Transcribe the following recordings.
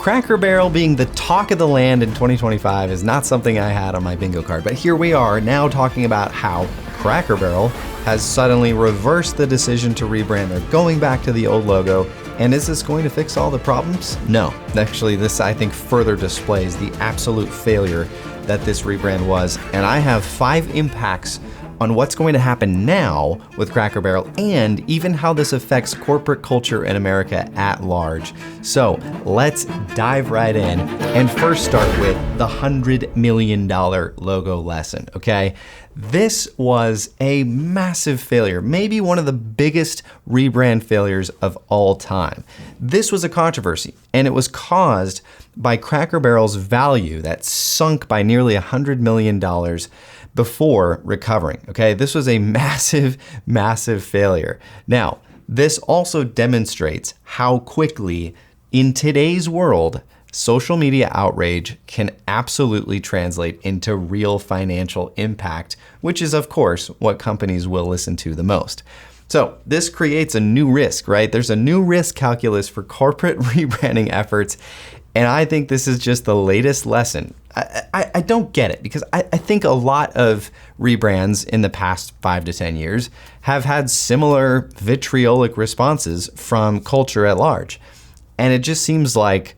Cracker Barrel being the talk of the land in 2025 is not something I had on my bingo card, but here we are now talking about how Cracker Barrel has suddenly reversed the decision to rebrand. They're going back to the old logo. And is this going to fix all the problems? No. Actually, this, I think, further displays the absolute failure that this rebrand was. And I have 5 impacts on what's going to happen now with Cracker Barrel and even how this affects corporate culture in America at large. So let's dive right in and first start with the $100 million logo lesson, okay? This was a massive failure, maybe one of the biggest rebrand failures of all time. This was a controversy, and it was caused by Cracker Barrel's value that sunk by nearly $100 million before recovering, okay? This was a massive, massive failure. Now, this also demonstrates how quickly, in today's world, social media outrage can absolutely translate into real financial impact, which is, of course, what companies will listen to the most. So this creates a new risk, right? There's a new risk calculus for corporate rebranding efforts, and I think this is just the latest lesson. I don't get it, because I think a lot of rebrands in the past 5 to 10 years have had similar vitriolic responses from culture at large. And it just seems like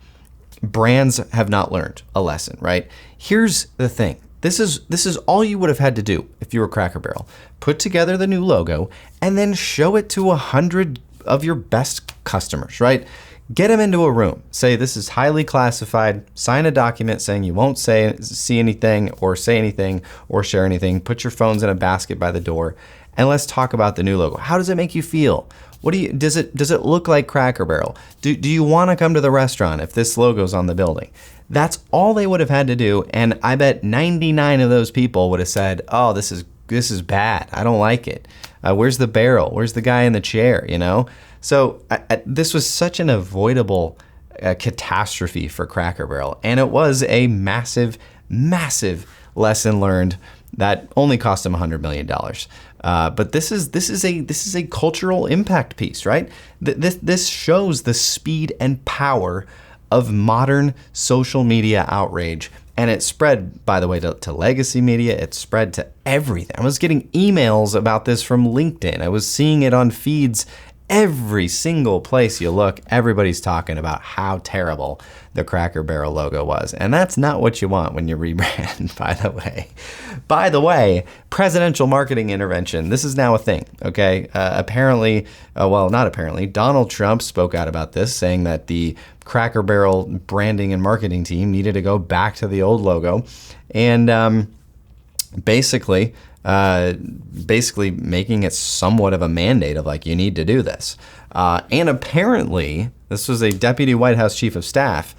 brands have not learned a lesson, right? Here's the thing. This is all you would have had to do if you were Cracker Barrel. Put together the new logo and then show it to 100 of your best customers, right? Get them into a room. Say this is highly classified. Sign a document saying you won't see anything or say anything or share anything. Put your phones in a basket by the door, and let's talk about the new logo. How does it make you feel? Does it look like Cracker Barrel? Do you want to come to the restaurant if this logo's on the building? That's all they would have had to do, and I bet 99 of those people would have said, "Oh, this is bad. I don't like it. Where's the barrel? Where's the guy in the chair?" You know. So this was such an avoidable catastrophe for Cracker Barrel, and it was a massive, massive lesson learned that only cost them $100 million. But this is a cultural impact piece, right? This shows the speed and power of modern social media outrage. And it spread, by the way, to legacy media. It spread to everything. I was getting emails about this from LinkedIn. I was seeing it on feeds. Every single place you look, everybody's talking about how terrible the Cracker Barrel logo was. And that's not what you want when you rebrand, by the way. By the way, presidential marketing intervention. This is now a thing, okay? Not apparently, Donald Trump spoke out about this, saying that the Cracker Barrel branding and marketing team needed to go back to the old logo. And basically making it somewhat of a mandate of like, you need to do this. And apparently, this was a deputy White House chief of staff.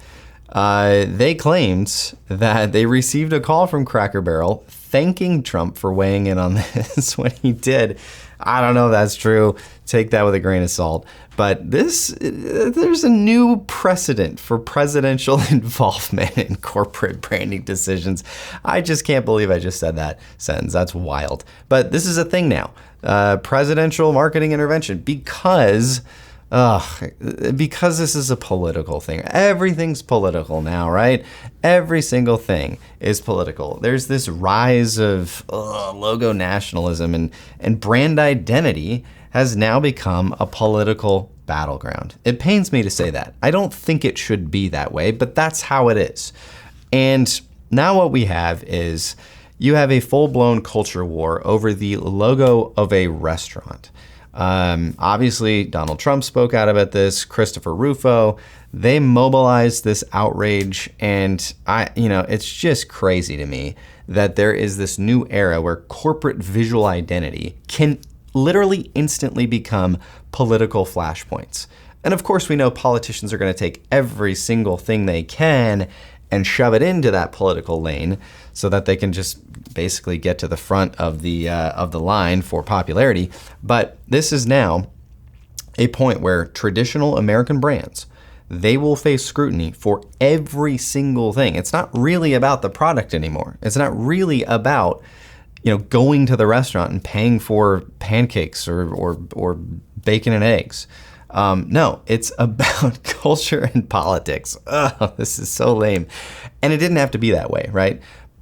They claimed that they received a call from Cracker Barrel thanking Trump for weighing in on this when he did. I don't know if that's true. Take that with a grain of salt. But there's a new precedent for presidential involvement in corporate branding decisions. I just can't believe I just said that sentence. That's wild. But this is a thing now. Presidential marketing intervention because this is a political thing. Everything's political now, right? Every single thing is political. There's this rise of logo nationalism, and brand identity has now become a political battleground. It pains me to say that. I don't think it should be that way, but that's how it is. And now what we have is you have a full-blown culture war over the logo of a restaurant. Obviously, Donald Trump spoke out about this, Christopher Rufo. They mobilized this outrage, and it's just crazy to me that there is this new era where corporate visual identity can literally instantly become political flashpoints. And of course, we know politicians are going to take every single thing they can and shove it into that political lane so that they can just basically get to the front of the line for popularity. But this is now a point where traditional American brands, they will face scrutiny for every single thing. It's not really about the product anymore. It's not really about going to the restaurant and paying for pancakes or bacon and eggs. No, it's about culture and politics. Ugh, this is so lame. And it didn't have to be that way, right?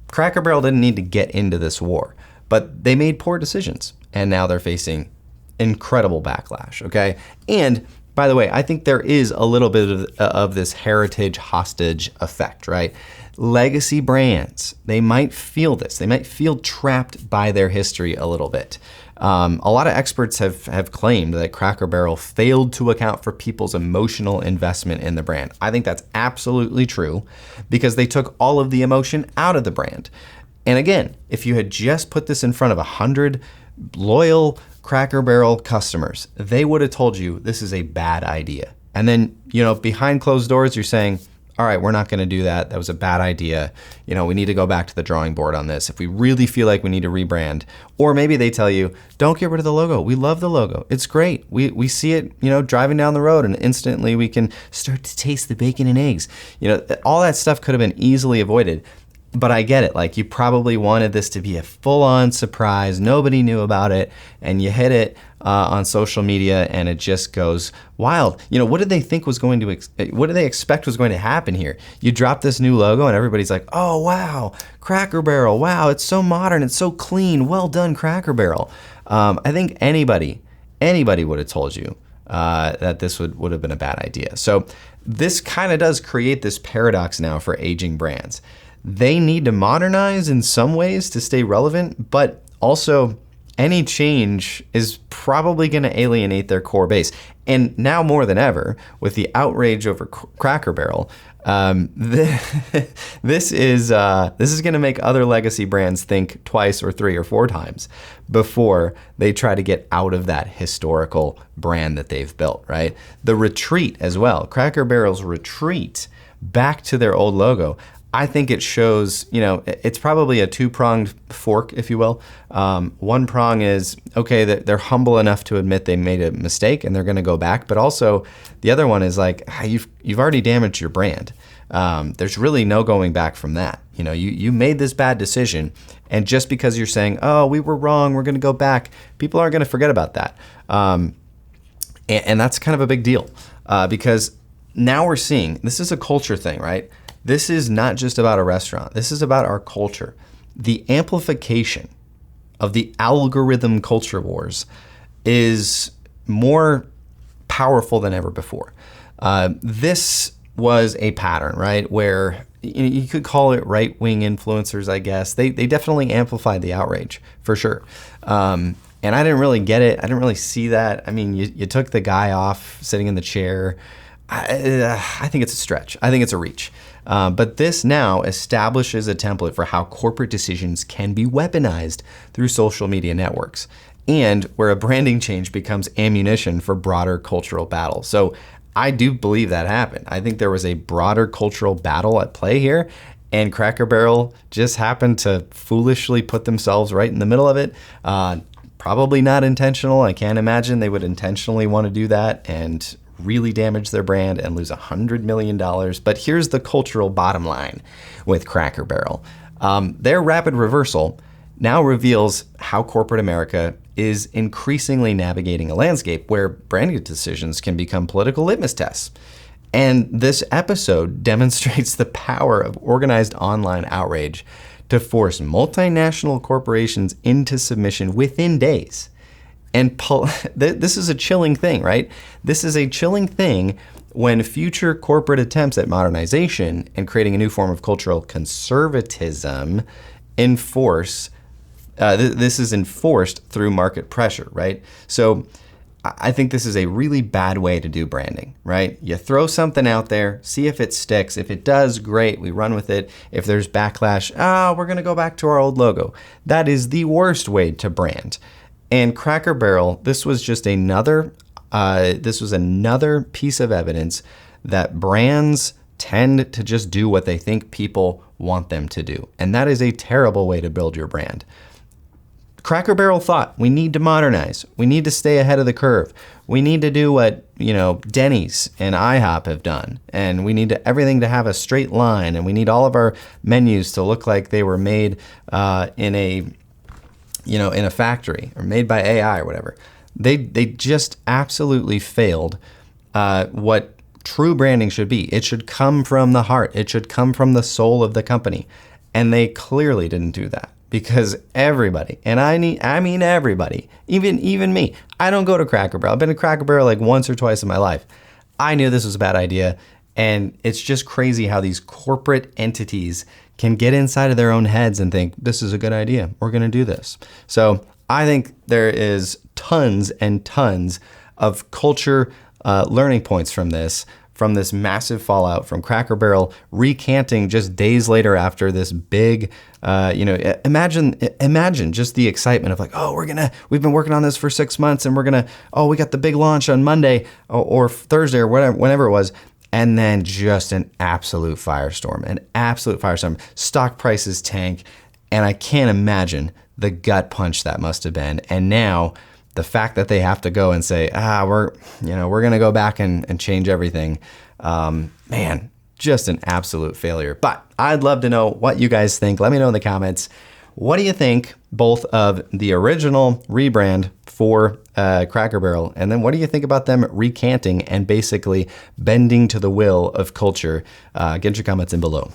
Cracker Barrel didn't need to get into this war, but they made poor decisions, and now they're facing incredible backlash, okay? And by the way, I think there is a little bit of this heritage hostage effect, right? Legacy brands, they might feel this. They might feel trapped by their history a little bit. A lot of experts have claimed that Cracker Barrel failed to account for people's emotional investment in the brand. I think that's absolutely true because they took all of the emotion out of the brand. And again, if you had just put this in front of 100 loyal Cracker Barrel customers, they would have told you this is a bad idea. And then, behind closed doors, you're saying, all right, we're not going to do that. That was a bad idea. We need to go back to the drawing board on this if we really feel like we need to rebrand. Or maybe they tell you, don't get rid of the logo. We love the logo. It's great. We see it, driving down the road, and instantly we can start to taste the bacon and eggs. All that stuff could have been easily avoided. But I get it. Like, you probably wanted this to be a full-on surprise. Nobody knew about it, and you hit it on social media, and it just goes wild. What did they think was going to? What did they expect was going to happen here? You drop this new logo, and everybody's like, "Oh wow, Cracker Barrel! Wow, it's so modern, it's so clean. Well done, Cracker Barrel." I think anybody would have told you that this would have been a bad idea. So this kind of does create this paradox now for aging brands. They need to modernize in some ways to stay relevant, but also any change is probably going to alienate their core base. And now more than ever, with the outrage over Cracker Barrel, this is going to make other legacy brands think twice or three or four times before they try to get out of that historical brand that they've built, right? The retreat as well, Cracker Barrel's retreat back to their old logo, I think it shows, it's probably a two-pronged fork, if you will. One prong is, okay, that they're humble enough to admit they made a mistake and they're going to go back. But also the other one is like, you've already damaged your brand. There's really no going back from that. You made this bad decision. And just because you're saying, oh, we were wrong, we're going to go back, people aren't going to forget about that. And that's kind of a big deal because now we're seeing, this is a culture thing, right? This is not just about a restaurant. This is about our culture. The amplification of the algorithm culture wars is more powerful than ever before. This was a pattern, right? Where you could call it right-wing influencers, I guess. They definitely amplified the outrage, for sure. And I didn't really get it. I didn't really see that. I mean, you took the guy off sitting in the chair. I think it's a stretch. I think it's a reach. But this now establishes a template for how corporate decisions can be weaponized through social media networks, and where a branding change becomes ammunition for broader cultural battle. So I do believe that happened. I think there was a broader cultural battle at play here, and Cracker Barrel just happened to foolishly put themselves right in the middle of it. Probably not intentional. I can't imagine they would intentionally want to do that and really damage their brand and lose $100 million. But here's the cultural bottom line with Cracker Barrel. Their rapid reversal now reveals how corporate America is increasingly navigating a landscape where branding decisions can become political litmus tests. And this episode demonstrates the power of organized online outrage to force multinational corporations into submission within days. And this is a chilling thing, right? This is a chilling thing when future corporate attempts at modernization and creating a new form of cultural conservatism this is enforced through market pressure, right? So I think this is a really bad way to do branding, right? You throw something out there, see if it sticks. If it does, great, we run with it. If there's backlash, we're going to go back to our old logo. That is the worst way to brand. And Cracker Barrel, this was just another piece of evidence that brands tend to just do what they think people want them to do. And that is a terrible way to build your brand. Cracker Barrel thought, we need to modernize. We need to stay ahead of the curve. We need to do what, Denny's and IHOP have done. And we need everything to have a straight line. And we need all of our menus to look like they were made in a factory or made by AI or whatever. They just absolutely failed what true branding should be. It should come from the heart. It should come from the soul of the company. And they clearly didn't do that, because everybody, and I mean everybody, even me, I don't go to Cracker Barrel. I've been to Cracker Barrel like once or twice in my life. I knew this was a bad idea. And it's just crazy how these corporate entities can get inside of their own heads and think, this is a good idea. We're going to do this. So I think there is tons and tons of culture learning points from this massive fallout from Cracker Barrel recanting just days later after this big, imagine just the excitement of like, oh, we've been working on this for 6 months and we got the big launch on Monday or Thursday or whenever it was. And then just an absolute firestorm. Stock prices tank. And I can't imagine the gut punch that must have been. And now the fact that they have to go and say, we're going to go back and change everything. Man, just an absolute failure. But I'd love to know what you guys think. Let me know in the comments. What do you think both of the original rebrand for Cracker Barrel, and then what do you think about them recanting and basically bending to the will of culture? Get your comments in below.